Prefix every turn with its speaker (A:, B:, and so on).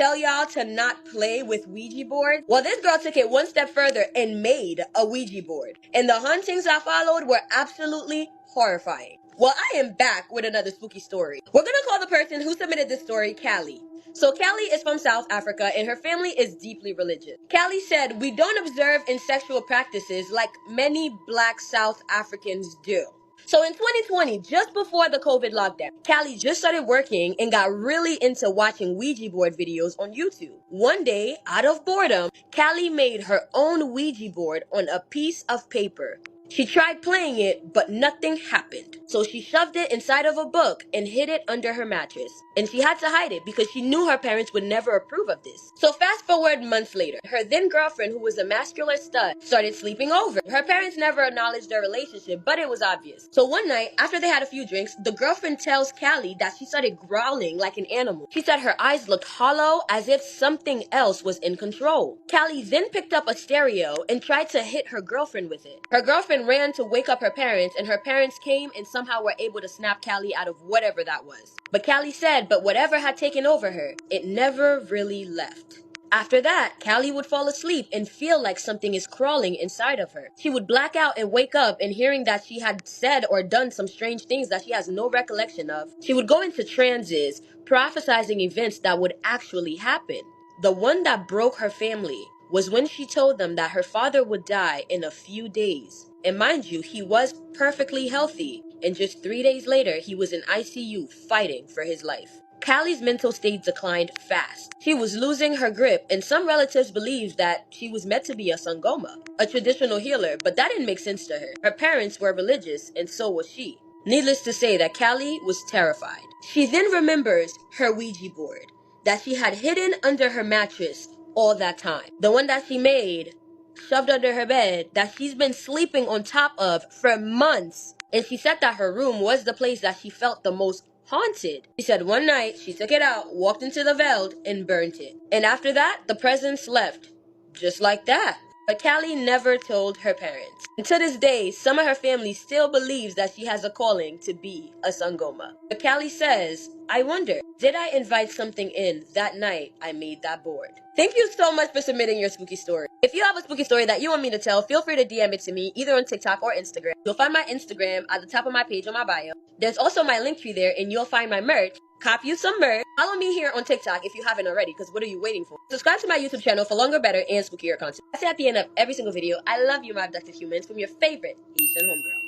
A: tell y'all to not play with Ouija boards? Well, this girl took it one step further and made a Ouija board. And the hauntings that followed were absolutely horrifying. Well, I am back with another spooky story. We're gonna call the person who submitted this story Callie. So Callie is from South Africa and her family is deeply religious. Callie said, "We don't observe in sexual practices like many black South Africans do." So in 2020, just before the COVID lockdown, Callie just started working and got really into watching Ouija board videos on YouTube. One day, out of boredom, Callie made her own Ouija board on a piece of paper. She tried playing it, but nothing happened. So she shoved it inside of a book and hid it under her mattress. And she had to hide it because she knew her parents would never approve of this. So fast forward months later, her then girlfriend, who was a muscular stud, started sleeping over. Her parents never acknowledged their relationship, but it was obvious. So one night, after they had a few drinks, the girlfriend tells Callie that she started growling like an animal. She said her eyes looked hollow, as if something else was in control. Callie then picked up a stereo and tried to hit her girlfriend with it. Her girlfriend ran to wake up her parents, and her parents came and somehow were able to snap Callie out of whatever that was. But Callie said, but whatever had taken over her, it never really left. After that, Callie would fall asleep and feel like something is crawling inside of her. She would black out and wake up, and hearing that she had said or done some strange things that she has no recollection of, she would go into trances, prophesizing events that would actually happen. The one that broke her family was when she told them that her father would die in a few days. And mind you, he was perfectly healthy, and just 3 days later, he was in ICU fighting for his life. Callie's mental state declined fast. She was losing her grip, and some relatives believed that she was meant to be a sangoma, a traditional healer, but that didn't make sense to her. Her parents were religious, and so was she. Needless to say that Callie was terrified. She then remembers her Ouija board that she had hidden under her mattress all that time. The one that she made, shoved under her bed, that she's been sleeping on top of for months. And she said that her room was the place that she felt the most haunted. She said one night she took it out, walked into the veld, and burnt it. And after that, the presence left. Just like that. But Callie never told her parents. And to this day, some of her family still believes that she has a calling to be a sangoma. But Callie says, "I wonder, did I invite something in that night I made that board?" Thank you so much for submitting your spooky story. If you have a spooky story that you want me to tell, feel free to DM it to me either on TikTok or Instagram. You'll find my Instagram at the top of my page on my bio. There's also my link tree there, and you'll find my merch. Cop you some merch. Follow me here on TikTok if you haven't already, because what are you waiting for? Subscribe to my YouTube channel for longer, better, and spookier content. I say at the end of every single video, I love you, my abducted humans, from your favorite Asian homegirl.